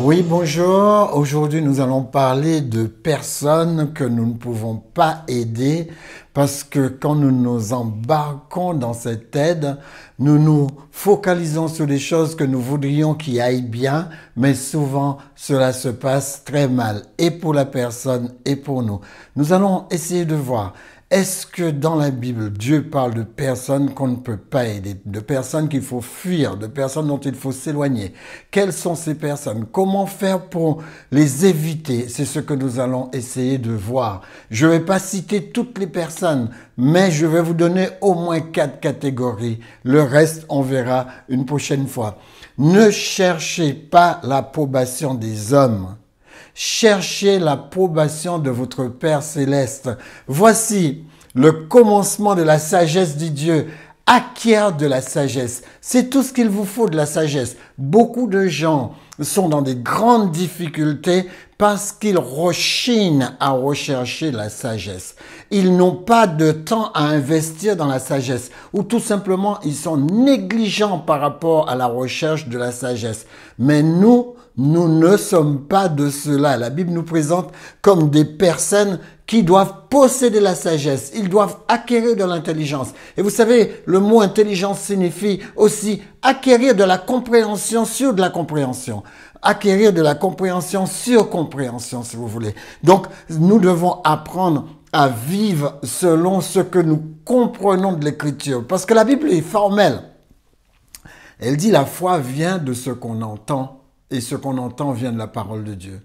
Oui, bonjour. Aujourd'hui, nous allons parler de personnes que nous ne pouvons pas aider parce que quand nous nous embarquons dans cette aide, nous nous focalisons sur les choses que nous voudrions qui aillent bien, mais souvent cela se passe très mal, et pour la personne et pour nous. Nous allons essayer de voir. Est-ce que dans la Bible, Dieu parle de personnes qu'on ne peut pas aider, de personnes qu'il faut fuir, de personnes dont il faut s'éloigner? Quelles sont ces personnes? Comment faire pour les éviter? C'est ce que nous allons essayer de voir. Je ne vais pas citer toutes les personnes, mais je vais vous donner au moins 4 catégories. Le reste, on verra une prochaine fois. Ne cherchez pas l'approbation des hommes. Cherchez l'approbation de votre Père Céleste. Voici le commencement de la sagesse de Dieu. Acquiert de la sagesse. C'est tout ce qu'il vous faut, de la sagesse. Beaucoup de gens sont dans des grandes difficultés parce qu'ils rechignent à rechercher la sagesse. Ils n'ont pas de temps à investir dans la sagesse, ou tout simplement ils sont négligents par rapport à la recherche de la sagesse. Mais nous ne sommes pas de cela. La Bible nous présente comme des personnes qui doivent posséder la sagesse. Ils doivent acquérir de l'intelligence. Et vous savez, le mot intelligence signifie aussi acquérir de la compréhension sur de la compréhension. Acquérir de la compréhension sur compréhension, si vous voulez. Donc, nous devons apprendre à vivre selon ce que nous comprenons de l'Écriture. Parce que la Bible est formelle. Elle dit la foi vient de ce qu'on entend. Et ce qu'on entend vient de la parole de Dieu.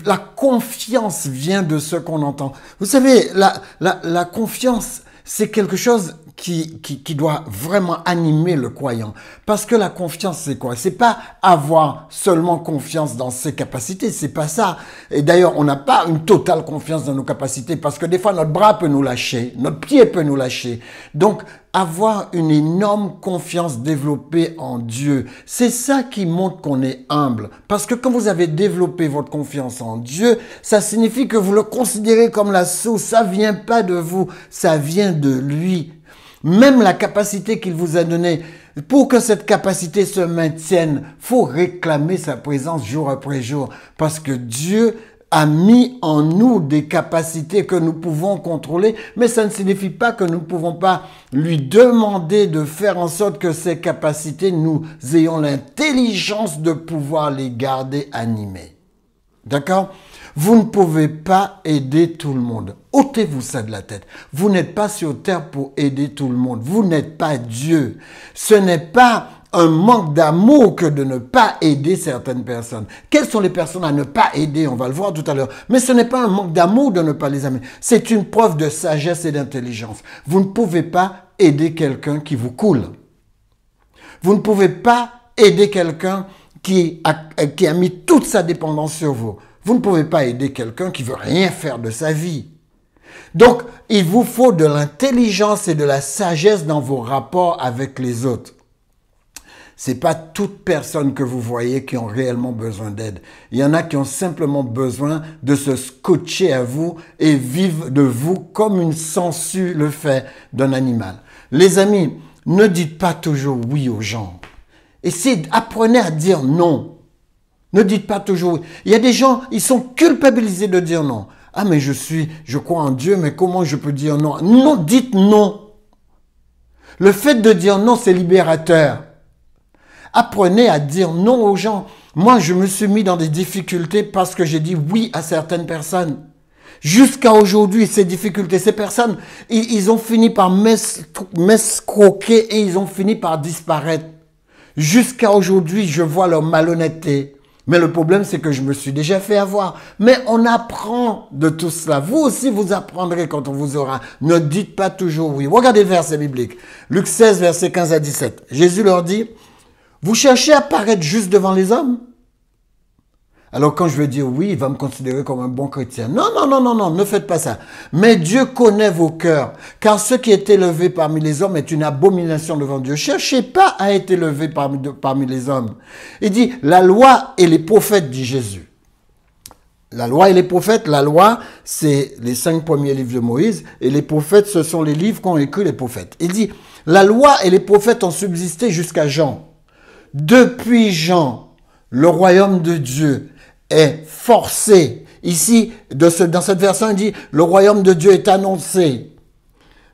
La confiance vient de ce qu'on entend. Vous savez, la confiance, c'est quelque chose qui doit vraiment animer le croyant. Parce que la confiance, c'est quoi? C'est pas avoir seulement confiance dans ses capacités, c'est pas ça. Et d'ailleurs, on n'a pas une totale confiance dans nos capacités parce que des fois, notre bras peut nous lâcher, notre pied peut nous lâcher. Donc, avoir une énorme confiance développée en Dieu, c'est ça qui montre qu'on est humble. Parce que quand vous avez développé votre confiance en Dieu, ça signifie que vous le considérez comme la source. Ça vient pas de vous, ça vient de lui. Même la capacité qu'il vous a donnée, pour que cette capacité se maintienne, faut réclamer sa présence jour après jour. Parce que Dieu a mis en nous des capacités que nous pouvons contrôler, mais ça ne signifie pas que nous ne pouvons pas lui demander de faire en sorte que ces capacités, nous ayons l'intelligence de pouvoir les garder animées. D'accord? Vous ne pouvez pas aider tout le monde. Ôtez-vous ça de la tête. Vous n'êtes pas sur terre pour aider tout le monde. Vous n'êtes pas Dieu. Ce n'est pas un manque d'amour que de ne pas aider certaines personnes. Quelles sont les personnes à ne pas aider? On va le voir tout à l'heure. Mais ce n'est pas un manque d'amour de ne pas les aimer. C'est une preuve de sagesse et d'intelligence. Vous ne pouvez pas aider quelqu'un qui vous coule. Vous ne pouvez pas aider quelqu'un qui a mis toute sa dépendance sur vous. Vous ne pouvez pas aider quelqu'un qui veut rien faire de sa vie. Donc, il vous faut de l'intelligence et de la sagesse dans vos rapports avec les autres. C'est pas toutes personnes que vous voyez qui ont réellement besoin d'aide. Il y en a qui ont simplement besoin de se scotcher à vous et vivre de vous comme une sangsue le fait d'un animal. Les amis, ne dites pas toujours oui aux gens. Apprenez à dire non. Ne dites pas toujours oui. Il y a des gens, ils sont culpabilisés de dire non. Ah, mais je crois en Dieu, mais comment je peux dire non? Non, dites non. Le fait de dire non, c'est libérateur. Apprenez à dire non aux gens. Moi, je me suis mis dans des difficultés parce que j'ai dit oui à certaines personnes. Jusqu'à aujourd'hui, ces difficultés, ces personnes, ils ont fini par m'escroquer et ils ont fini par disparaître. Jusqu'à aujourd'hui, je vois leur malhonnêteté. Mais le problème, c'est que je me suis déjà fait avoir. Mais on apprend de tout cela. Vous aussi, vous apprendrez quand on vous aura. Ne dites pas toujours oui. Regardez le verset biblique. Luc 16, versets 15 à 17. Jésus leur dit, « Vous cherchez à paraître juste devant les hommes ?» Alors quand je vais dire oui, il va me considérer comme un bon chrétien. Non, non, non, non, non, ne faites pas ça. Mais Dieu connaît vos cœurs, car ce qui est élevé parmi les hommes est une abomination devant Dieu. Cherchez pas à être élevé parmi les hommes. Il dit, la loi et les prophètes, dit Jésus. La loi et les prophètes, la loi, c'est les 5 premiers livres de Moïse, et les prophètes, ce sont les livres qu'ont écrit les prophètes. Il dit, la loi et les prophètes ont subsisté jusqu'à Jean. Depuis Jean, le royaume de Dieu est forcé. Ici, dans cette version, il dit, le royaume de Dieu est annoncé.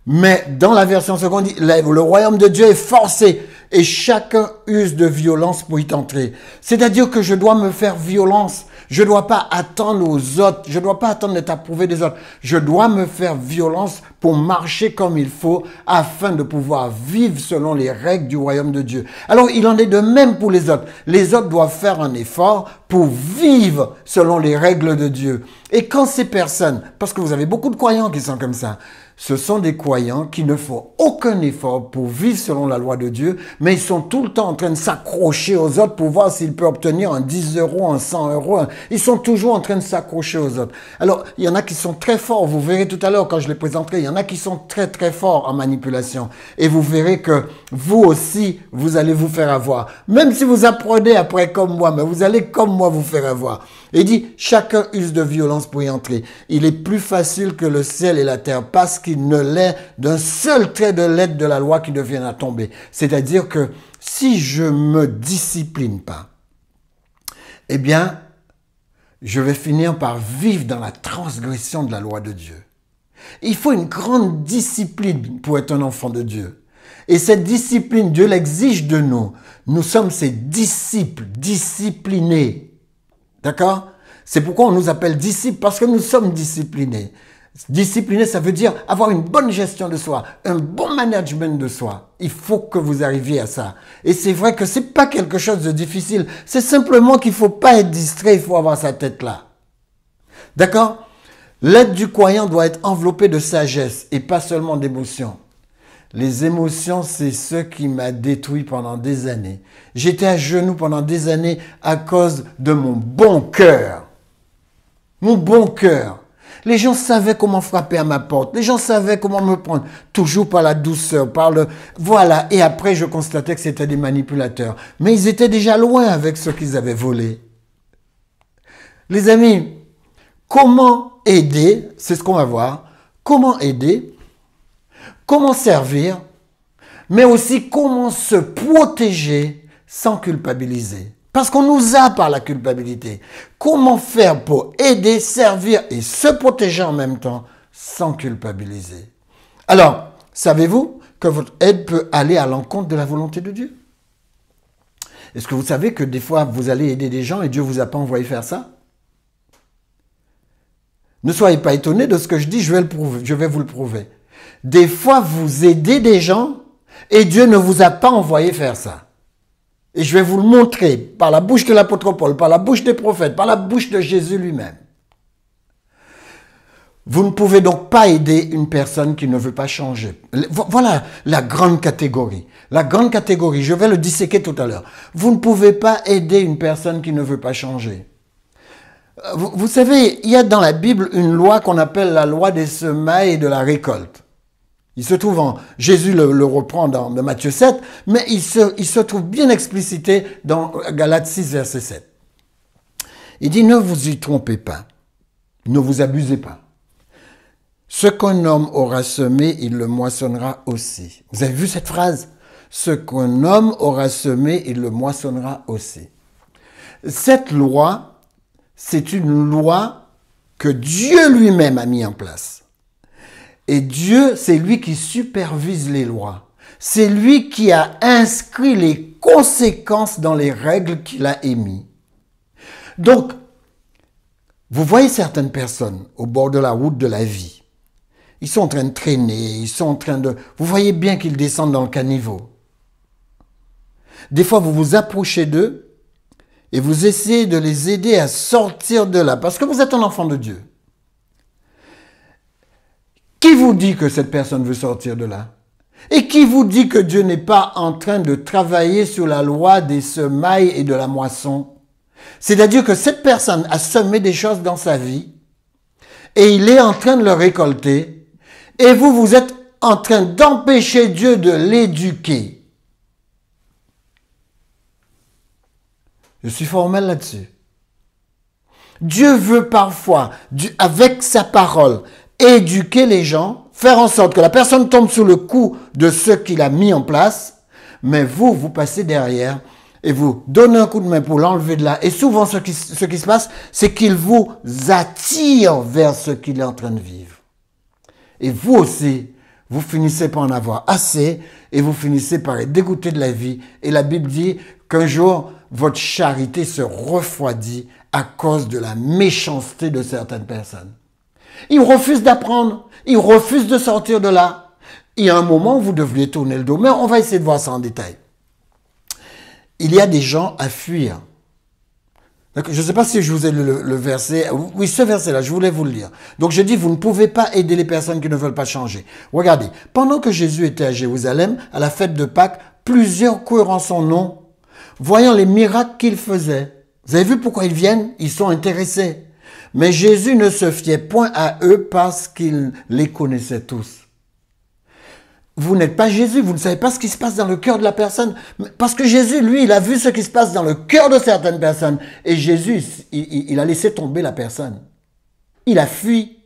Mais dans la version seconde, le royaume de Dieu est forcé et chacun use de violence pour y entrer. C'est-à-dire que je dois me faire violence. Je ne dois pas attendre aux autres. Je ne dois pas attendre d'être approuvé des autres. Je dois me faire violence pour marcher comme il faut afin de pouvoir vivre selon les règles du royaume de Dieu. Alors, il en est de même pour les autres. Les autres doivent faire un effort pour vivre selon les règles de Dieu. Et quand ces personnes, parce que vous avez beaucoup de croyants qui sont comme ça, ce sont des croyants qui ne font aucun effort pour vivre selon la loi de Dieu, mais ils sont tout le temps en train de s'accrocher aux autres pour voir s'ils peuvent obtenir un 10 euros, un 100 euros. Ils sont toujours en train de s'accrocher aux autres. Alors, il y en a qui sont très forts. Vous verrez tout à l'heure quand je les présenterai. Il y en a qui sont très, très forts en manipulation. Et vous verrez que vous aussi, vous allez vous faire avoir. Même si vous apprenez après comme moi, mais vous allez comme moi vous faire avoir. Il dit, chacun use de violence pour y entrer. Il est plus facile que le ciel et la terre parce qu'il ne l'est d'un seul trait de lettre de la loi qui ne vienne à tomber. C'est-à-dire que si je me discipline pas, eh bien, je vais finir par vivre dans la transgression de la loi de Dieu. Il faut une grande discipline pour être un enfant de Dieu. Et cette discipline, Dieu l'exige de nous. Nous sommes ses disciples, disciplinés. D'accord? C'est pourquoi on nous appelle disciples, parce que nous sommes disciplinés. Discipliner, ça veut dire avoir une bonne gestion de soi, un bon management de soi. Il faut que vous arriviez à ça. Et c'est vrai que c'est pas quelque chose de difficile. C'est simplement qu'il faut pas être distrait, il faut avoir sa tête là. D'accord? L'aide du croyant doit être enveloppée de sagesse et pas seulement d'émotions. Les émotions, c'est ce qui m'a détruit pendant des années. J'étais à genoux pendant des années à cause de mon bon cœur. Mon bon cœur. Les gens savaient comment frapper à ma porte. Les gens savaient comment me prendre. Toujours par la douceur, par le... Voilà. Et après, je constatais que c'était des manipulateurs. Mais ils étaient déjà loin avec ce qu'ils avaient volé. Les amis, comment aider? C'est ce qu'on va voir. Comment aider? Comment servir, mais aussi comment se protéger sans culpabiliser. Parce qu'on nous a par la culpabilité. Comment faire pour aider, servir et se protéger en même temps sans culpabiliser? Alors, savez-vous que votre aide peut aller à l'encontre de la volonté de Dieu? Est-ce que vous savez que des fois, vous allez aider des gens et Dieu ne vous a pas envoyé faire ça? Ne soyez pas étonnés de ce que je dis, je vais vous le prouver. Des fois, vous aidez des gens et Dieu ne vous a pas envoyé faire ça. Et je vais vous le montrer par la bouche de l'apôtre Paul, par la bouche des prophètes, par la bouche de Jésus lui-même. Vous ne pouvez donc pas aider une personne qui ne veut pas changer. Voilà la grande catégorie. La grande catégorie, je vais le disséquer tout à l'heure. Vous ne pouvez pas aider une personne qui ne veut pas changer. Vous savez, il y a dans la Bible une loi qu'on appelle la loi des semailles et de la récolte. Il se trouve Jésus le reprend dans Matthieu 7, mais il se trouve bien explicité dans Galates 6, verset 7. Il dit, ne vous y trompez pas, ne vous abusez pas. Ce qu'un homme aura semé, il le moissonnera aussi. Vous avez vu cette phrase? Ce qu'un homme aura semé, il le moissonnera aussi. Cette loi, c'est une loi que Dieu lui-même a mis en place. Et Dieu, c'est lui qui supervise les lois. C'est lui qui a inscrit les conséquences dans les règles qu'il a émises. Donc, vous voyez certaines personnes au bord de la route de la vie. Ils sont en train de traîner, ils sont en train de... Vous voyez bien qu'ils descendent dans le caniveau. Des fois, vous vous approchez d'eux et vous essayez de les aider à sortir de là, parce que vous êtes un enfant de Dieu. Qui vous dit que cette personne veut sortir de là? Et qui vous dit que Dieu n'est pas en train de travailler sur la loi des semailles et de la moisson? C'est-à-dire que cette personne a semé des choses dans sa vie et il est en train de le récolter et vous êtes en train d'empêcher Dieu de l'éduquer. Je suis formel là-dessus. Dieu veut parfois, avec sa parole, éduquer les gens, faire en sorte que la personne tombe sous le coup de ce qu'il a mis en place, mais vous passez derrière et vous donnez un coup de main pour l'enlever de là. Et souvent, ce qui se passe, c'est qu'il vous attire vers ce qu'il est en train de vivre. Et vous aussi, vous finissez par en avoir assez et vous finissez par être dégoûté de la vie. Et la Bible dit qu'un jour, votre charité se refroidit à cause de la méchanceté de certaines personnes. Ils refusent d'apprendre, ils refusent de sortir de là. Il y a un moment où vous devriez tourner le dos, mais on va essayer de voir ça en détail. Il y a des gens à fuir. Je ne sais pas si je vous ai le verset. Oui, ce verset-là, je voulais vous le lire. Donc, je dis, vous ne pouvez pas aider les personnes qui ne veulent pas changer. Regardez, pendant que Jésus était à Jérusalem, à la fête de Pâques, plusieurs courent en son nom, voyant les miracles qu'il faisait. Vous avez vu pourquoi ils viennent? Ils sont intéressés. Mais Jésus ne se fiait point à eux parce qu'il les connaissait tous. Vous n'êtes pas Jésus, vous ne savez pas ce qui se passe dans le cœur de la personne. Parce que Jésus, lui, il a vu ce qui se passe dans le cœur de certaines personnes. Et Jésus, il a laissé tomber la personne. Il a fui.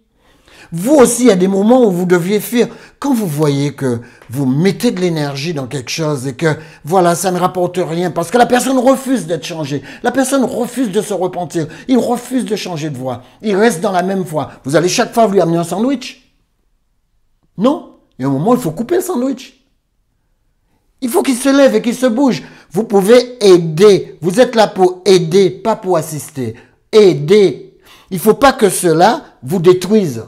Vous aussi, il y a des moments où vous deviez fuir. Quand vous voyez que vous mettez de l'énergie dans quelque chose et que, voilà, ça ne rapporte rien parce que la personne refuse d'être changée. La personne refuse de se repentir. Il refuse de changer de voie. Il reste dans la même voie. Vous allez chaque fois lui amener un sandwich? Non. Il y a un moment où il faut couper le sandwich. Il faut qu'il se lève et qu'il se bouge. Vous pouvez aider. Vous êtes là pour aider, pas pour assister. Aider. Il ne faut pas que cela vous détruise.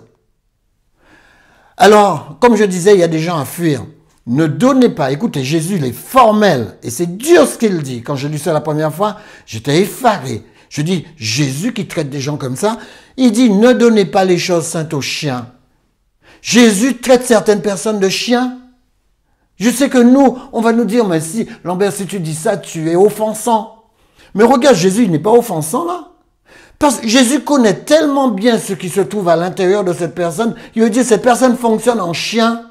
Alors, comme je disais, il y a des gens à fuir. Ne donnez pas. Écoutez, Jésus, il est formel. Et c'est dur ce qu'il dit. Quand j'ai lu ça la première fois, j'étais effaré. Je dis, Jésus qui traite des gens comme ça, il dit, ne donnez pas les choses saintes aux chiens. Jésus traite certaines personnes de chiens. Je sais que nous, on va nous dire, mais si, Lambert, si tu dis ça, tu es offensant. Mais regarde, Jésus, il n'est pas offensant là. Parce que Jésus connaît tellement bien ce qui se trouve à l'intérieur de cette personne, il veut dire, cette personne fonctionne en chien.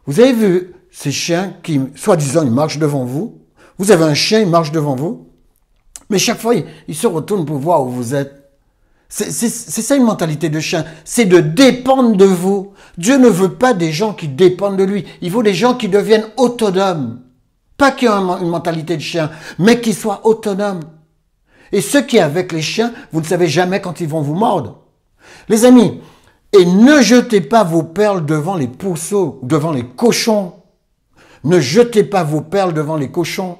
Vous avez vu ces chiens qui, soi-disant, ils marchent devant vous. Vous avez un chien, il marche devant vous. Mais chaque fois, il se retourne pour voir où vous êtes. C'est ça une mentalité de chien, c'est de dépendre de vous. Dieu ne veut pas des gens qui dépendent de lui, il veut des gens qui deviennent autonomes. Pas qui ont une mentalité de chien, mais qui soient autonomes. Et ceux qui sont avec les chiens, vous ne savez jamais quand ils vont vous mordre. Les amis, et ne jetez pas vos perles devant les pourceaux, devant les cochons. Ne jetez pas vos perles devant les cochons.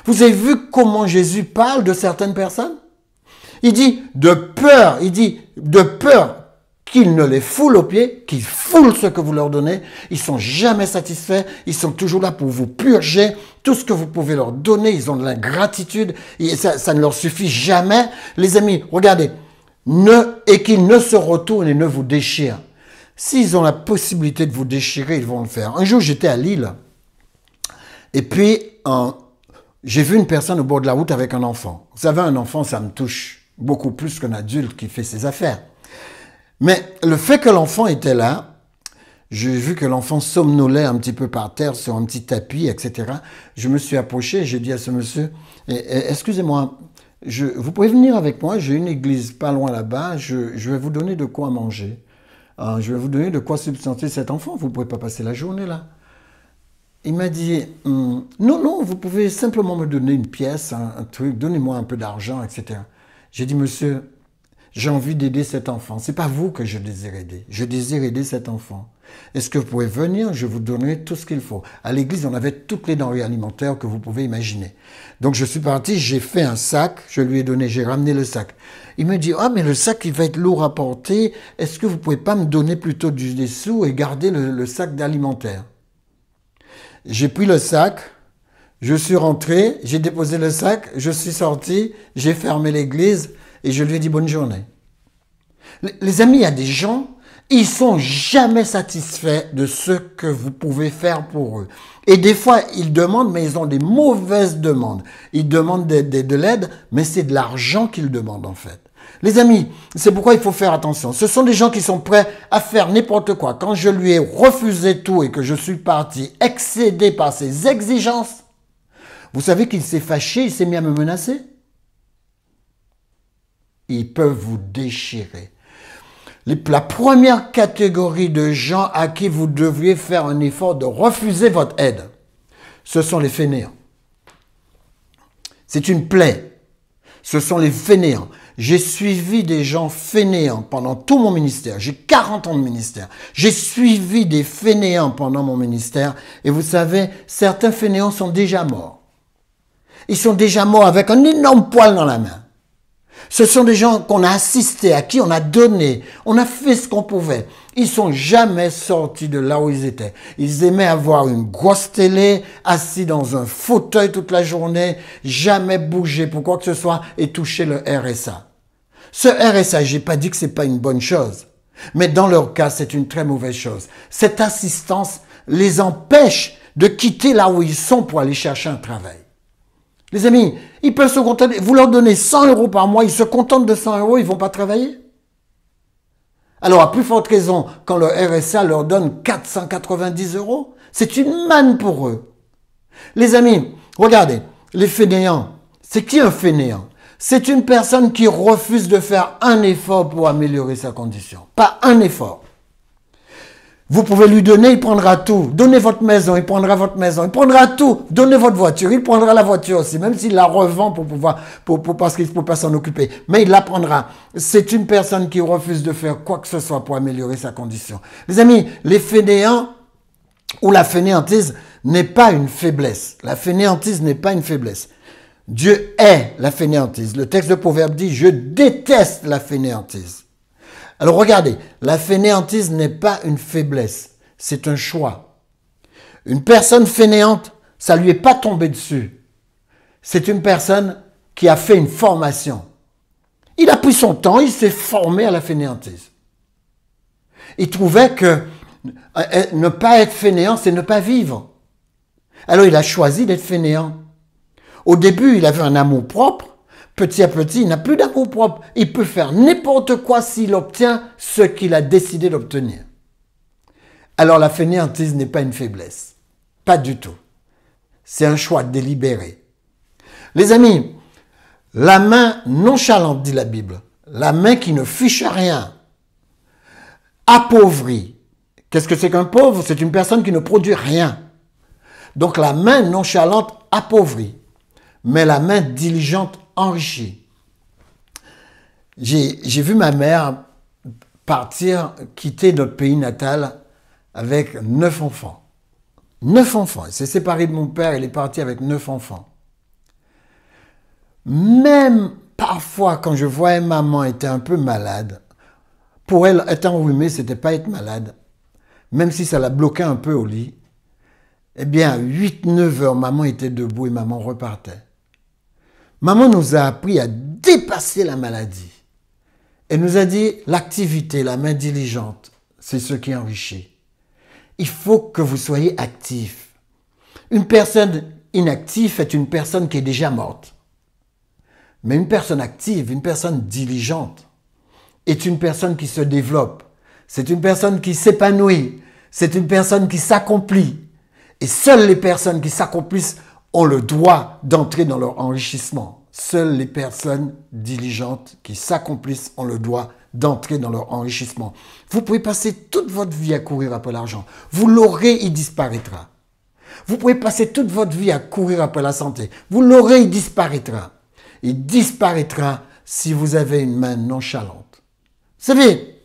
Vous avez vu comment Jésus parle de certaines personnes? Il dit de peur qu'ils ne les foulent aux pieds, qu'ils foulent ce que vous leur donnez. Ils sont jamais satisfaits, ils sont toujours là pour vous purger. Tout ce que vous pouvez leur donner, ils ont de l'ingratitude, et ça ne leur suffit jamais. Les amis, regardez, et qu'ils ne se retournent et ne vous déchirent. S'ils ont la possibilité de vous déchirer, ils vont le faire. Un jour, j'étais à Lille, et puis j'ai vu une personne au bord de la route avec un enfant. Vous savez, un enfant, ça me touche beaucoup plus qu'un adulte qui fait ses affaires. Mais le fait que l'enfant était là, j'ai vu que l'enfant somnolait un petit peu par terre sur un petit tapis, etc. Je me suis approché, j'ai dit à ce monsieur, excusez-moi, vous pouvez venir avec moi, j'ai une église pas loin là-bas, je vais vous donner de quoi manger. Je vais vous donner de quoi substanter cet enfant, vous ne pouvez pas passer la journée là. Il m'a dit, non, vous pouvez simplement me donner une pièce, un truc, donnez-moi un peu d'argent, etc. J'ai dit, monsieur, j'ai envie d'aider cet enfant. Ce n'est pas vous que je désire aider. Je désire aider cet enfant. Est-ce que vous pouvez venir? Je vous donnerai tout ce qu'il faut. À l'église, on avait toutes les denrées alimentaires que vous pouvez imaginer. Donc, je suis parti, j'ai fait un sac, je lui ai donné, j'ai ramené le sac. Il me dit, mais le sac, il va être lourd à porter. Est-ce que vous pouvez pas me donner plutôt des sous et garder le sac d'alimentaire? J'ai pris le sac. Je suis rentré, j'ai déposé le sac, je suis sorti, j'ai fermé l'église et je lui ai dit bonne journée. Les amis, il y a des gens, ils sont jamais satisfaits de ce que vous pouvez faire pour eux. Et des fois, ils demandent, mais ils ont des mauvaises demandes. Ils demandent de l'aide, mais c'est de l'argent qu'ils demandent en fait. Les amis, c'est pourquoi il faut faire attention. Ce sont des gens qui sont prêts à faire n'importe quoi. Quand je lui ai refusé tout et que je suis parti excédé par ses exigences, vous savez qu'il s'est fâché, il s'est mis à me menacer. Ils peuvent vous déchirer. La première catégorie de gens à qui vous devriez faire un effort de refuser votre aide, ce sont les fainéants. C'est une plaie. Ce sont les fainéants. J'ai suivi des gens fainéants pendant tout mon ministère. J'ai 40 ans de ministère. J'ai suivi des fainéants pendant mon ministère. Et vous savez, certains fainéants sont déjà morts. Ils sont déjà morts avec un énorme poil dans la main. Ce sont des gens qu'on a assistés, à qui on a donné, on a fait ce qu'on pouvait. Ils sont jamais sortis de là où ils étaient. Ils aimaient avoir une grosse télé, assis dans un fauteuil toute la journée, jamais bouger pour quoi que ce soit et toucher le RSA. Ce RSA, j'ai pas dit que c'est pas une bonne chose, mais dans leur cas, c'est une très mauvaise chose. Cette assistance les empêche de quitter là où ils sont pour aller chercher un travail. Les amis, ils peuvent se contenter, vous leur donnez 100 € par mois, ils se contentent de 100 €, ils vont pas travailler. Alors, à plus forte raison, quand le RSA leur donne 490 €, c'est une manne pour eux. Les amis, regardez, les fainéants, c'est qui un fainéant? C'est une personne qui refuse de faire un effort pour améliorer sa condition. Pas un effort. Vous pouvez lui donner, il prendra tout. Donnez votre maison, il prendra votre maison. Il prendra tout. Donnez votre voiture, il prendra la voiture aussi, même s'il la revend parce qu'il ne peut pas s'en occuper. Mais il la prendra. C'est une personne qui refuse de faire quoi que ce soit pour améliorer sa condition. Les amis, les fainéants ou la fainéantise n'est pas une faiblesse. La fainéantise n'est pas une faiblesse. Dieu hait la fainéantise. Le texte de Proverbe dit « Je déteste la fainéantise ». Alors regardez, la fainéantise n'est pas une faiblesse, c'est un choix. Une personne fainéante, ça lui est pas tombé dessus. C'est une personne qui a fait une formation. Il a pris son temps, il s'est formé à la fainéantise. Il trouvait que ne pas être fainéant, c'est ne pas vivre. Alors il a choisi d'être fainéant. Au début, il avait un amour propre. Petit à petit, il n'a plus d'amour propre. Il peut faire n'importe quoi s'il obtient ce qu'il a décidé d'obtenir. Alors la fainéantise n'est pas une faiblesse. Pas du tout. C'est un choix délibéré. Les amis, la main nonchalante, dit la Bible, la main qui ne fiche rien, appauvrie. Qu'est-ce que c'est qu'un pauvre? C'est une personne qui ne produit rien. Donc la main nonchalante appauvrit, mais la main diligente enrichi. J'ai vu ma mère quitter notre pays natal avec 9 enfants. 9 enfants. Elle s'est séparée de mon père, elle est partie avec 9 enfants. Même parfois, quand je voyais maman était un peu malade, pour elle, être enrhumée, c'était pas être malade. Même si ça la bloquait un peu au lit, eh bien, 8-9 heures, maman était debout et maman repartait. Maman nous a appris à dépasser la maladie. Elle nous a dit, l'activité, la main diligente, c'est ce qui enrichit. Il faut que vous soyez actif. Une personne inactive est une personne qui est déjà morte. Mais une personne active, une personne diligente, est une personne qui se développe. C'est une personne qui s'épanouit. C'est une personne qui s'accomplit. Et seules les personnes qui s'accomplissent ont le droit d'entrer dans leur enrichissement. Seules les personnes diligentes qui s'accomplissent ont le droit d'entrer dans leur enrichissement. Vous pouvez passer toute votre vie à courir après l'argent. Vous l'aurez, il disparaîtra. Vous pouvez passer toute votre vie à courir après la santé. Vous l'aurez, il disparaîtra. Il disparaîtra si vous avez une main nonchalante. Vous savez,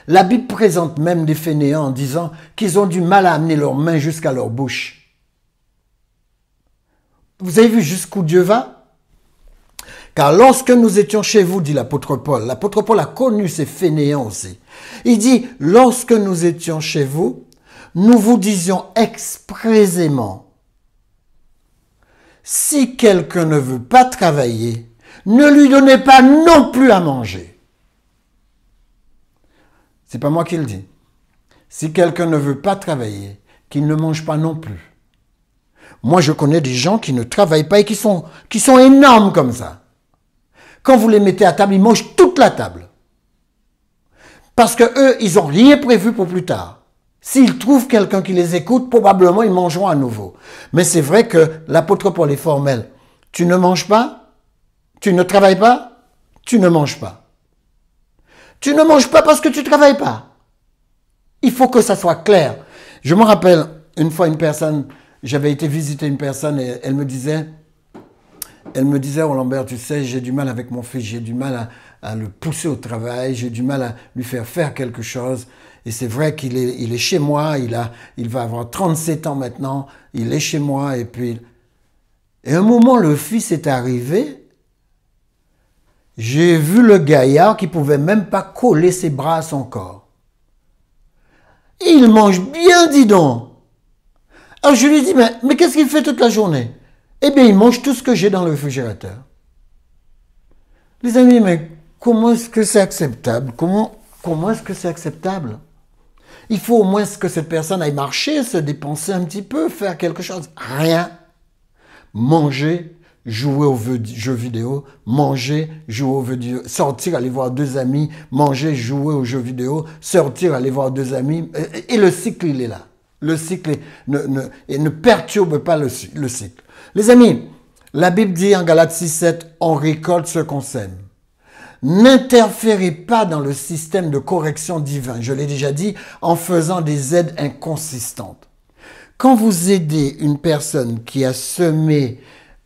la Bible présente même des fainéants en disant qu'ils ont du mal à amener leurs mains jusqu'à leur bouche. Vous avez vu jusqu'où Dieu va? Car lorsque nous étions chez vous, dit l'apôtre Paul a connu ces fainéants aussi. Il dit, lorsque nous étions chez vous, nous vous disions expressément, si quelqu'un ne veut pas travailler, ne lui donnez pas non plus à manger. C'est pas moi qui le dis. Si quelqu'un ne veut pas travailler, qu'il ne mange pas non plus. Moi, je connais des gens qui ne travaillent pas et qui sont énormes comme ça. Quand vous les mettez à table, ils mangent toute la table. Parce que eux, ils n'ont rien prévu pour plus tard. S'ils trouvent quelqu'un qui les écoute, probablement ils mangeront à nouveau. Mais c'est vrai que l'apôtre Paul est formel. Tu ne manges pas? Tu ne travailles pas? Tu ne manges pas. Tu ne manges pas parce que tu ne travailles pas. Il faut que ça soit clair. Je me rappelle une fois une personne, j'avais été visiter une personne et elle me disait, elle me disait, oh Lambert, tu sais, j'ai du mal avec mon fils, j'ai du mal à le pousser au travail, j'ai du mal à lui faire quelque chose. Et c'est vrai qu'il est, il est chez moi, il va avoir 37 ans maintenant, il est chez moi. Et un moment, le fils est arrivé, j'ai vu le gaillard qui pouvait même pas coller ses bras à son corps. Il mange bien, dis donc. Alors je lui dis, mais qu'est-ce qu'il fait toute la journée? Eh bien, il mange tout ce que j'ai dans le réfrigérateur. Les amis, mais comment est-ce que c'est acceptable? Comment est-ce que c'est acceptable? Il faut au moins que cette personne aille marcher, se dépenser un petit peu, faire quelque chose. Rien. Manger, jouer aux jeux vidéo, manger, jouer aux jeux vidéo, sortir, aller voir deux amis, manger, jouer aux jeux vidéo, sortir, aller voir deux amis. Et le cycle, il est là. Le cycle ne perturbe pas le cycle. Les amis, la Bible dit en Galates 6,7, on récolte ce qu'on sème. N'interférez pas dans le système de correction divin, je l'ai déjà dit, en faisant des aides inconsistantes. Quand vous aidez une personne qui a semé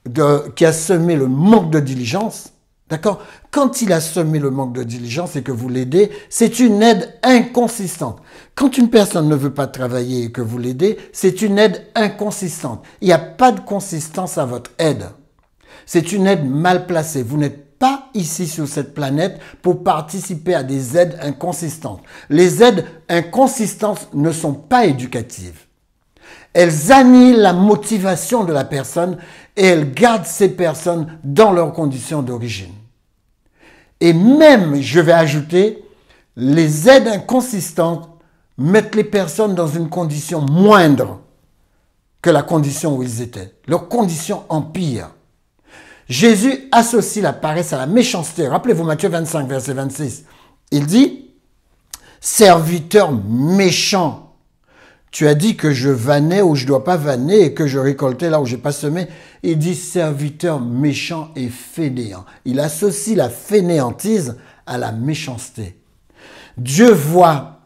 le manque de diligence, d'accord? Quand il a semé le manque de diligence et que vous l'aidez, c'est une aide inconsistante. Quand une personne ne veut pas travailler et que vous l'aidez, c'est une aide inconsistante. Il n'y a pas de consistance à votre aide. C'est une aide mal placée. Vous n'êtes pas ici sur cette planète pour participer à des aides inconsistantes. Les aides inconsistantes ne sont pas éducatives. Elles annihilent la motivation de la personne et elles gardent ces personnes dans leurs conditions d'origine. Et même, je vais ajouter, les aides inconsistantes mettent les personnes dans une condition moindre que la condition où ils étaient. Leur condition empire. Jésus associe la paresse à la méchanceté. Rappelez-vous Matthieu 25, verset 26. Il dit, « Serviteur méchant, tu as dit que je vannais où je ne dois pas vanner et que je récoltais là où je n'ai pas semé. » Il dit, « Serviteur méchant et fainéant. » Il associe la fainéantise à la méchanceté. Dieu voit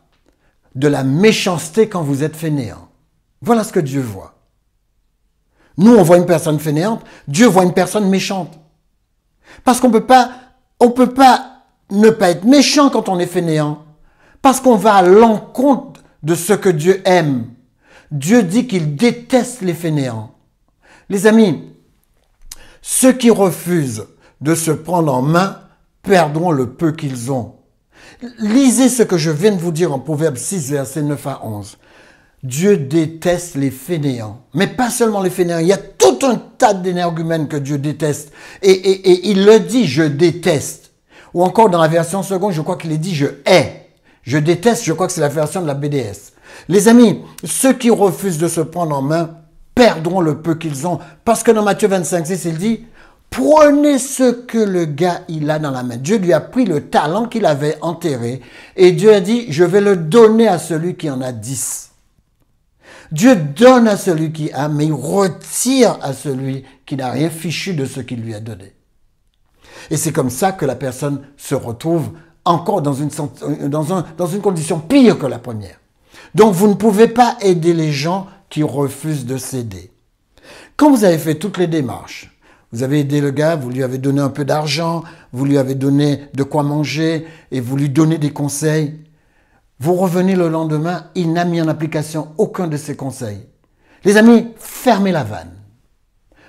de la méchanceté quand vous êtes fainéant. Voilà ce que Dieu voit. Nous, on voit une personne fainéante, Dieu voit une personne méchante. Parce qu'on peut pas ne pas être méchant quand on est fainéant. Parce qu'on va à l'encontre de ce que Dieu aime. Dieu dit qu'il déteste les fainéants. Les amis, ceux qui refusent de se prendre en main perdront le peu qu'ils ont. Lisez ce que je viens de vous dire en Proverbe 6, versets 9 à 11. Dieu déteste les fainéants. Mais pas seulement les fainéants. Il y a tout un tas d'énergumènes que Dieu déteste. Et il le dit, je déteste. Ou encore dans la version seconde, je crois qu'il est dit, je hais. Je déteste, je crois que c'est la version de la BDS. Les amis, ceux qui refusent de se prendre en main perdront le peu qu'ils ont. Parce que dans Matthieu 25, 6, il dit, prenez ce que le gars il a dans la main. Dieu lui a pris le talent qu'il avait enterré. Et Dieu a dit, je vais le donner à celui qui en a 10. Dieu donne à celui qui a, mais il retire à celui qui n'a rien fichu de ce qu'il lui a donné. Et c'est comme ça que la personne se retrouve encore dans une condition pire que la première. Donc vous ne pouvez pas aider les gens qui refusent de céder. Quand vous avez fait toutes les démarches, vous avez aidé le gars, vous lui avez donné un peu d'argent, vous lui avez donné de quoi manger et vous lui donnez des conseils, vous revenez le lendemain, il n'a mis en application aucun de ces conseils. Les amis, fermez la vanne.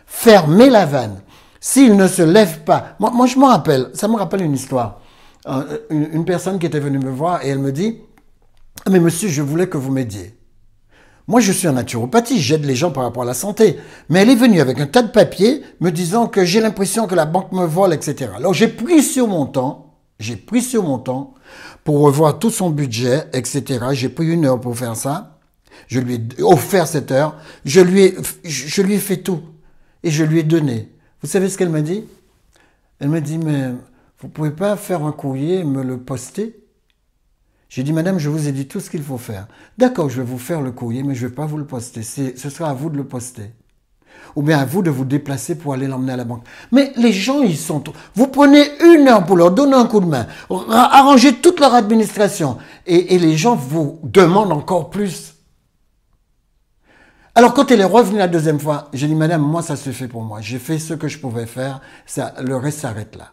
Fermez la vanne. S'il ne se lève pas... Moi je me rappelle, ça me rappelle une histoire. Une personne qui était venue me voir et elle me dit, « Mais monsieur, je voulais que vous m'aidiez. Moi, je suis en naturopathie, j'aide les gens par rapport à la santé. Mais elle est venue avec un tas de papiers me disant que j'ai l'impression que la banque me vole, etc. » Alors j'ai pris sur mon temps pour revoir tout son budget, etc. J'ai pris 1 heure pour faire ça. Je lui ai offert cette heure. Je lui ai fait tout. Et je lui ai donné. Vous savez ce qu'elle m'a dit? Elle m'a dit, mais vous ne pouvez pas faire un courrier et me le poster? J'ai dit, madame, je vous ai dit tout ce qu'il faut faire. D'accord, je vais vous faire le courrier, mais je ne vais pas vous le poster. Ce sera à vous de le poster. Ou bien à vous de vous déplacer pour aller l'emmener à la banque. Mais les gens, ils sont... Vous prenez 1 heure pour leur donner un coup de main, arranger toute leur administration, et les gens vous demandent encore plus. Alors quand elle est revenue la deuxième fois, j'ai dit, madame, moi ça se fait pour moi. J'ai fait ce que je pouvais faire, ça, le reste s'arrête là.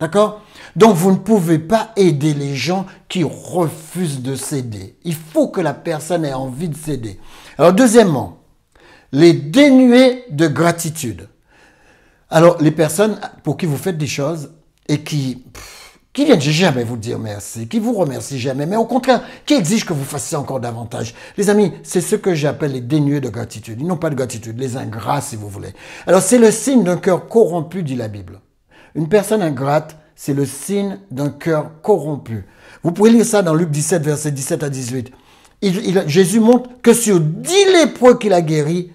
D'accord? Donc vous ne pouvez pas aider les gens qui refusent de céder. Il faut que la personne ait envie de céder. Alors deuxièmement, les dénués de gratitude. Alors les personnes pour qui vous faites des choses et qui viennent jamais vous dire merci, qui vous remercient jamais, mais au contraire, qui exigent que vous fassiez encore davantage. Les amis, c'est ce que j'appelle les dénués de gratitude. Ils n'ont pas de gratitude, les ingrats si vous voulez. Alors c'est le signe d'un cœur corrompu, dit la Bible. Une personne ingrate, c'est le signe d'un cœur corrompu. Vous pouvez lire ça dans Luc 17, versets 17 à 18. Jésus montre que sur 10 lépreux qu'il a guéris,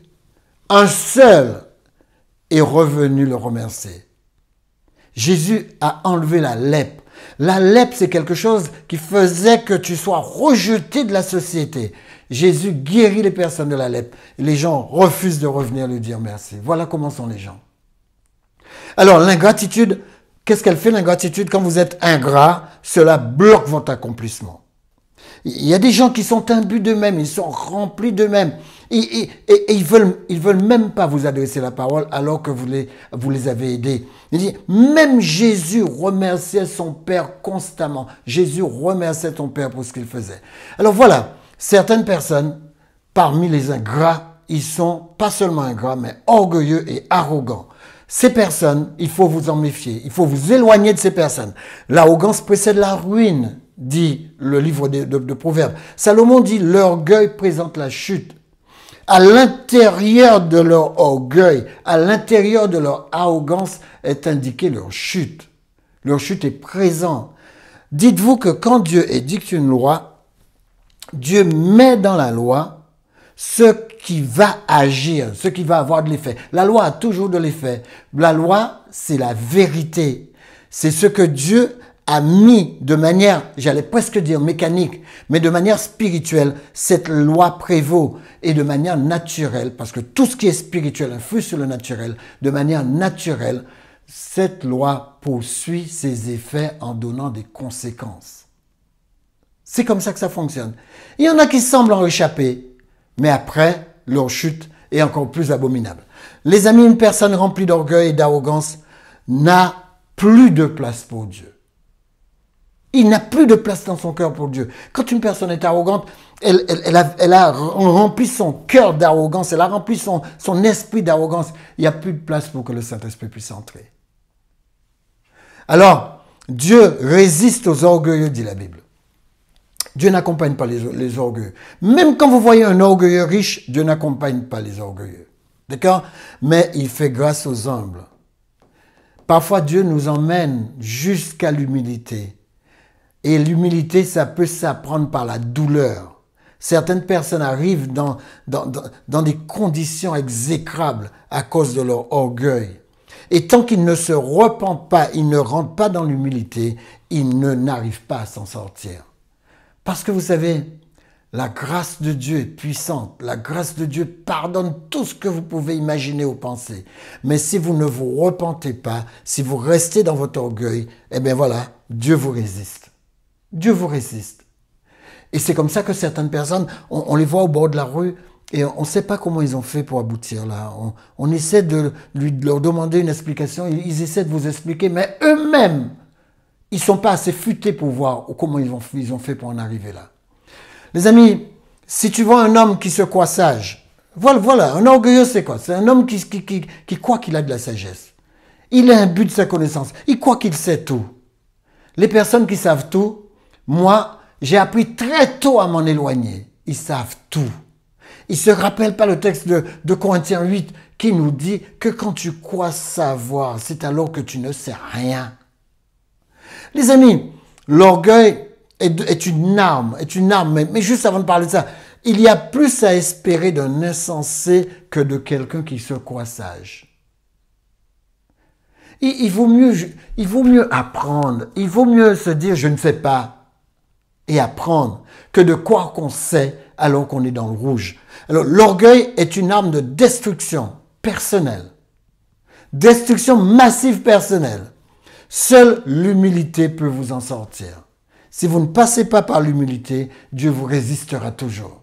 un seul est revenu le remercier. Jésus a enlevé la lèpre. La lèpre, c'est quelque chose qui faisait que tu sois rejeté de la société. Jésus guérit les personnes de la lèpre. Les gens refusent de revenir lui dire merci. Voilà comment sont les gens. Alors, l'ingratitude, qu'est-ce qu'elle fait l'ingratitude? Quand vous êtes ingrat, cela bloque votre accomplissement. Il y a des gens qui sont imbus d'eux-mêmes, ils sont remplis d'eux-mêmes. Et ils veulent même pas vous adresser la parole alors que vous les avez aidés. Il dit, même Jésus remerciait son Père constamment. Jésus remerciait son Père pour ce qu'il faisait. Alors voilà, certaines personnes, parmi les ingrats, ils sont pas seulement ingrats, mais orgueilleux et arrogants. Ces personnes, il faut vous en méfier. Il faut vous éloigner de ces personnes. L'arrogance précède la ruine, dit le livre de Proverbes. Salomon dit, l'orgueil présente la chute. À l'intérieur de leur orgueil, à l'intérieur de leur arrogance est indiquée leur chute. Leur chute est présente. Dites-vous que quand Dieu édicte une loi, Dieu met dans la loi ce qui va agir, ce qui va avoir de l'effet. La loi a toujours de l'effet. La loi, c'est la vérité. C'est ce que Dieu a mis de manière, j'allais presque dire mécanique, mais de manière spirituelle. Cette loi prévaut et de manière naturelle, parce que tout ce qui est spirituel influe sur le naturel, de manière naturelle, cette loi poursuit ses effets en donnant des conséquences. C'est comme ça que ça fonctionne. Il y en a qui semblent en échapper, mais après, leur chute est encore plus abominable. Les amis, une personne remplie d'orgueil et d'arrogance n'a plus de place pour Dieu. Il n'a plus de place dans son cœur pour Dieu. Quand une personne est arrogante, elle a rempli son cœur d'arrogance, elle a rempli son esprit d'arrogance. Il n'y a plus de place pour que le Saint-Esprit puisse entrer. Alors, Dieu résiste aux orgueilleux, dit la Bible. Dieu n'accompagne pas les orgueilleux. Même quand vous voyez un orgueilleux riche, Dieu n'accompagne pas les orgueilleux. D'accord? Mais il fait grâce aux humbles. Parfois, Dieu nous emmène jusqu'à l'humilité. Et l'humilité, ça peut s'apprendre par la douleur. Certaines personnes arrivent dans des conditions exécrables à cause de leur orgueil. Et tant qu'ils ne se repentent pas, ils ne rentrent pas dans l'humilité, ils n'arrivent pas à s'en sortir. Parce que vous savez, la grâce de Dieu est puissante. La grâce de Dieu pardonne tout ce que vous pouvez imaginer ou penser. Mais si vous ne vous repentez pas, si vous restez dans votre orgueil, eh bien voilà, Dieu vous résiste. Dieu vous résiste. Et c'est comme ça que certaines personnes, on les voit au bord de la rue et on ne sait pas comment ils ont fait pour aboutir là. On essaie de leur demander une explication, ils essaient de vous expliquer, mais eux-mêmes, ils ne sont pas assez futés pour voir comment ils ont fait pour en arriver là. Les amis, si tu vois un homme qui se croit sage, voilà, un orgueilleux c'est quoi? C'est un homme qui croit qu'il a de la sagesse. Il est imbu de sa connaissance, il croit qu'il sait tout. Les personnes qui savent tout, moi, j'ai appris très tôt à m'en éloigner. Ils savent tout. Ils ne se rappellent pas le texte de Corinthiens 8 qui nous dit que quand tu crois savoir, c'est alors que tu ne sais rien. Les amis, l'orgueil est une arme, mais juste avant de parler de ça, il y a plus à espérer d'un insensé que de quelqu'un qui se croit sage. Il vaut mieux apprendre, il vaut mieux se dire je ne sais pas et apprendre que de croire qu'on sait alors qu'on est dans le rouge. Alors l'orgueil est une arme de destruction personnelle, destruction massive personnelle. Seule l'humilité peut vous en sortir. Si vous ne passez pas par l'humilité, Dieu vous résistera toujours.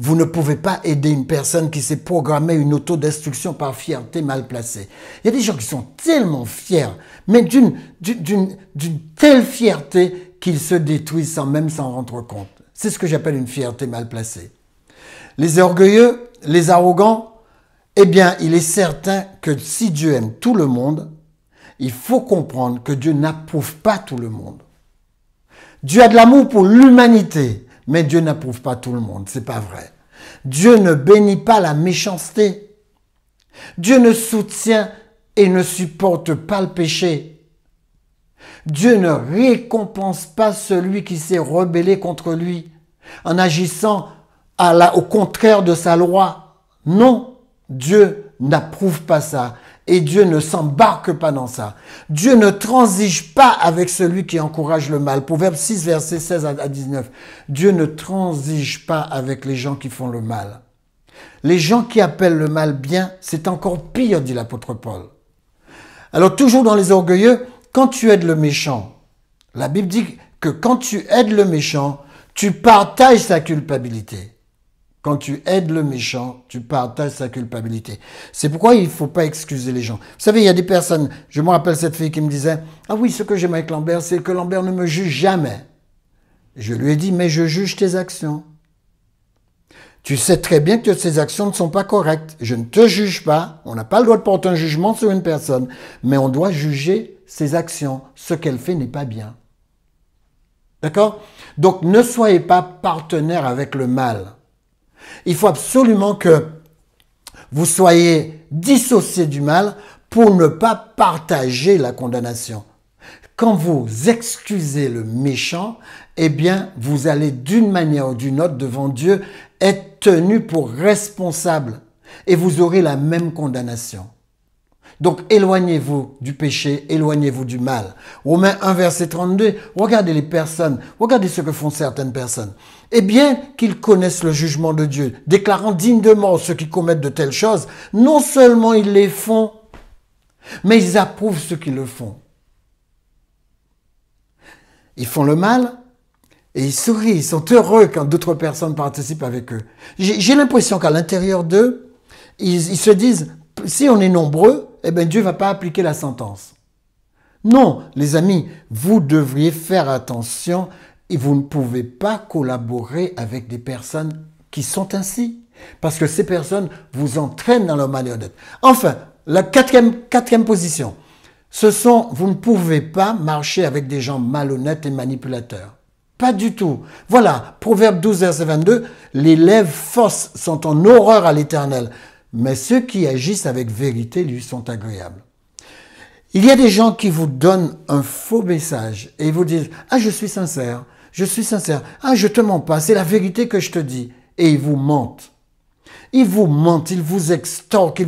Vous ne pouvez pas aider une personne qui s'est programmée une autodestruction par fierté mal placée. Il y a des gens qui sont tellement fiers, mais d'une telle fierté qu'ils se détruisent sans même s'en rendre compte. C'est ce que j'appelle une fierté mal placée. Les orgueilleux, les arrogants, eh bien, il est certain que si Dieu aime tout le monde, il faut comprendre que Dieu n'approuve pas tout le monde. Dieu a de l'amour pour l'humanité, mais Dieu n'approuve pas tout le monde. C'est pas vrai. Dieu ne bénit pas la méchanceté. Dieu ne soutient et ne supporte pas le péché. Dieu ne récompense pas celui qui s'est rebellé contre lui en agissant au contraire de sa loi. Non, Dieu n'approuve pas ça. Et Dieu ne s'embarque pas dans ça. Dieu ne transige pas avec celui qui encourage le mal. Proverbe 6, versets 16 à 19. Dieu ne transige pas avec les gens qui font le mal. Les gens qui appellent le mal bien, c'est encore pire, dit l'apôtre Paul. Alors, toujours dans les orgueilleux, quand tu aides le méchant, la Bible dit que quand tu aides le méchant, tu partages sa culpabilité. Quand tu aides le méchant, tu partages sa culpabilité. C'est pourquoi il ne faut pas excuser les gens. Vous savez, il y a des personnes, je me rappelle cette fille qui me disait « Ah oui, ce que j'aime avec Lambert, c'est que Lambert ne me juge jamais. » Je lui ai dit « Mais je juge tes actions. Tu sais très bien que tes actions ne sont pas correctes. Je ne te juge pas. On n'a pas le droit de porter un jugement sur une personne. Mais on doit juger ses actions. Ce qu'elle fait n'est pas bien. » D'accord? Donc, ne soyez pas partenaire avec le mal. Il faut absolument que vous soyez dissociés du mal pour ne pas partager la condamnation. Quand vous excusez le méchant, eh bien, vous allez d'une manière ou d'une autre devant Dieu être tenu pour responsable et vous aurez la même condamnation. Donc, éloignez-vous du péché, éloignez-vous du mal. Romains 1, verset 32, regardez les personnes, regardez ce que font certaines personnes. Et bien qu'ils connaissent le jugement de Dieu, déclarant digne de mort ceux qui commettent de telles choses, non seulement ils les font, mais ils approuvent ceux qui le font. Ils font le mal et ils sourient, ils sont heureux quand d'autres personnes participent avec eux. J'ai l'impression qu'à l'intérieur d'eux, ils se disent, si on est nombreux, eh bien Dieu ne va pas appliquer la sentence. Non, les amis, vous devriez faire attention et vous ne pouvez pas collaborer avec des personnes qui sont ainsi. Parce que ces personnes vous entraînent dans leur manière d'être. Enfin, la quatrième position, vous ne pouvez pas marcher avec des gens malhonnêtes et manipulateurs. Pas du tout. Voilà, Proverbe 12, verset 22, les lèvres fausses sont en horreur à l'Éternel, mais ceux qui agissent avec vérité lui sont agréables. Il y a des gens qui vous donnent un faux message et ils vous disent « Ah, je suis sincère, ah, je te mens pas, c'est la vérité que je te dis. » Et ils vous mentent. Ils vous mentent, ils vous extorquent,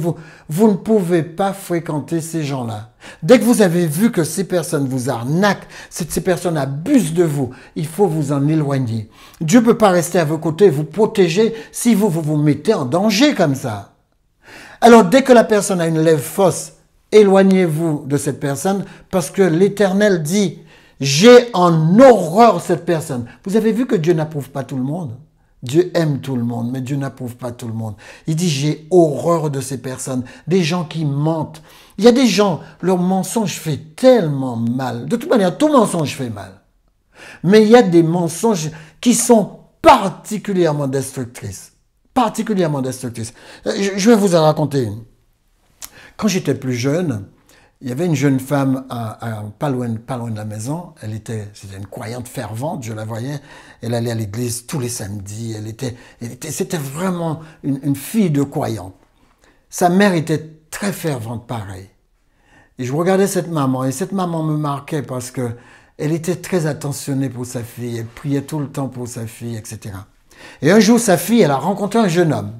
vous ne pouvez pas fréquenter ces gens-là. Dès que vous avez vu que ces personnes vous arnaquent, ces personnes abusent de vous, il faut vous en éloigner. Dieu ne peut pas rester à vos côtés, vous protéger si vous mettez en danger comme ça. Alors, dès que la personne a une lèvre fausse, éloignez-vous de cette personne parce que l'Éternel dit « J'ai en horreur cette personne ». Vous avez vu que Dieu n'approuve pas tout le monde. Dieu aime tout le monde, mais Dieu n'approuve pas tout le monde. Il dit « J'ai horreur de ces personnes », des gens qui mentent. Il y a des gens, leur mensonge fait tellement mal. De toute manière, tout mensonge fait mal. Mais il y a des mensonges qui sont particulièrement destructrices. Particulièrement destructrice. Je vais vous en raconter une. Quand j'étais plus jeune, il y avait une jeune femme pas loin de la maison. C'était une croyante fervente, je la voyais. Elle allait à l'église tous les samedis. C'était vraiment une fille de croyante. Sa mère était très fervente, pareil. Et je regardais cette maman, et cette maman me marquait parce que elle était très attentionnée pour sa fille. Elle priait tout le temps pour sa fille, etc. Et un jour, sa fille, elle a rencontré un jeune homme.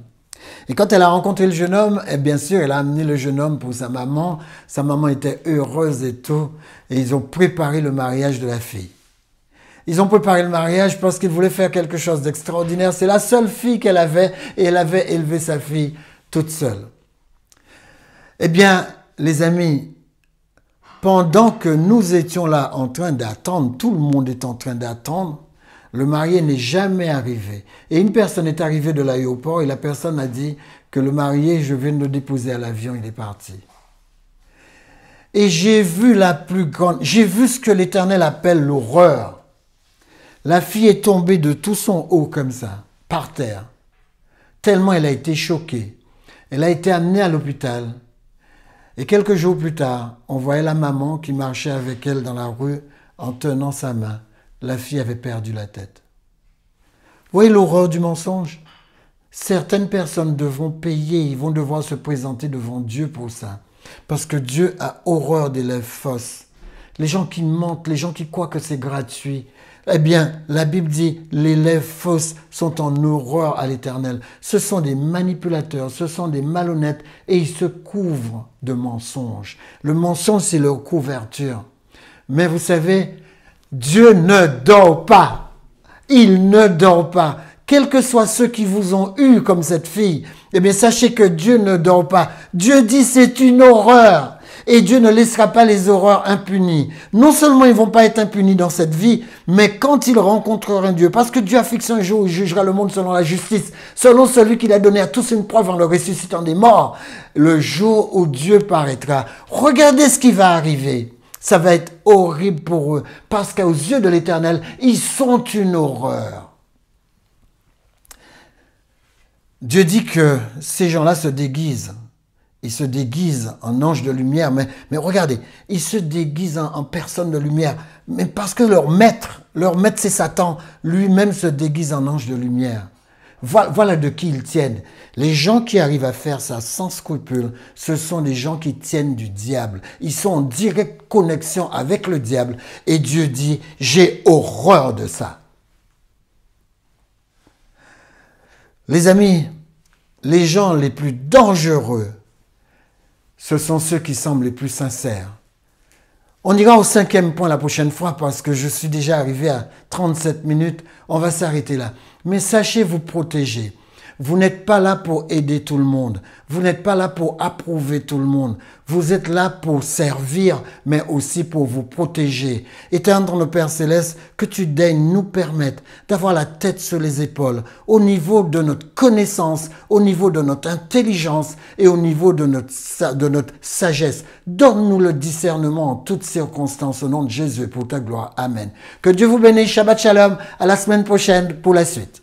Et quand elle a rencontré le jeune homme, bien sûr, elle a amené le jeune homme pour sa maman. Sa maman était heureuse et tout. Et ils ont préparé le mariage de la fille. Ils ont préparé le mariage parce qu'ils voulaient faire quelque chose d'extraordinaire. C'est la seule fille qu'elle avait et elle avait élevé sa fille toute seule. Eh bien, les amis, pendant que nous étions là en train d'attendre, tout le monde est en train d'attendre, Le marié n'est jamais arrivé. Et une personne est arrivée de l'aéroport et la personne a dit que le marié, je viens de le déposer à l'avion, il est parti. Et j'ai vu la plus grande, j'ai vu ce que l'Éternel appelle l'horreur. La fille est tombée de tout son haut comme ça, par terre, tellement elle a été choquée. Elle a été amenée à l'hôpital. Et quelques jours plus tard, on voyait la maman qui marchait avec elle dans la rue en tenant sa main. La fille avait perdu la tête. Vous voyez l'horreur du mensonge? Certaines personnes devront payer, ils vont devoir se présenter devant Dieu pour ça. Parce que Dieu a horreur des lèvres fausses. Les gens qui mentent, les gens qui croient que c'est gratuit. Eh bien, la Bible dit, les lèvres fausses sont en horreur à l'Éternel. Ce sont des manipulateurs, ce sont des malhonnêtes et ils se couvrent de mensonges. Le mensonge, c'est leur couverture. Mais vous savez, Dieu ne dort pas. Il ne dort pas. Quels que soient ceux qui vous ont eu comme cette fille, eh bien, sachez que Dieu ne dort pas. Dieu dit c'est une horreur. Et Dieu ne laissera pas les horreurs impunies. Non seulement ils ne vont pas être impunis dans cette vie, mais quand ils rencontreront Dieu, parce que Dieu a fixé un jour où il jugera le monde selon la justice, selon celui qu'il a donné à tous une preuve en le ressuscitant des morts, le jour où Dieu paraîtra. Regardez ce qui va arriver. Ça va être horrible pour eux, parce qu'aux yeux de l'Éternel, ils sont une horreur. Dieu dit que ces gens-là se déguisent. Ils se déguisent en anges de lumière, mais regardez, ils se déguisent en personnes de lumière, mais parce que leur maître c'est Satan, lui-même se déguise en ange de lumière. Voilà de qui ils tiennent. Les gens qui arrivent à faire ça sans scrupule, ce sont des gens qui tiennent du diable. Ils sont en directe connexion avec le diable et Dieu dit, j'ai horreur de ça. Les amis, les gens les plus dangereux, ce sont ceux qui semblent les plus sincères. On ira au 5e point la prochaine fois parce que je suis déjà arrivé à 37 minutes. On va s'arrêter là. Mais sachez vous protéger. Vous n'êtes pas là pour aider tout le monde. Vous n'êtes pas là pour approuver tout le monde. Vous êtes là pour servir, mais aussi pour vous protéger. Éternel notre Père Céleste, que tu daignes nous permettre d'avoir la tête sur les épaules au niveau de notre connaissance, au niveau de notre intelligence et au niveau de notre sagesse. Donne-nous le discernement en toutes circonstances au nom de Jésus pour ta gloire. Amen. Que Dieu vous bénisse. Shabbat Shalom. À la semaine prochaine pour la suite.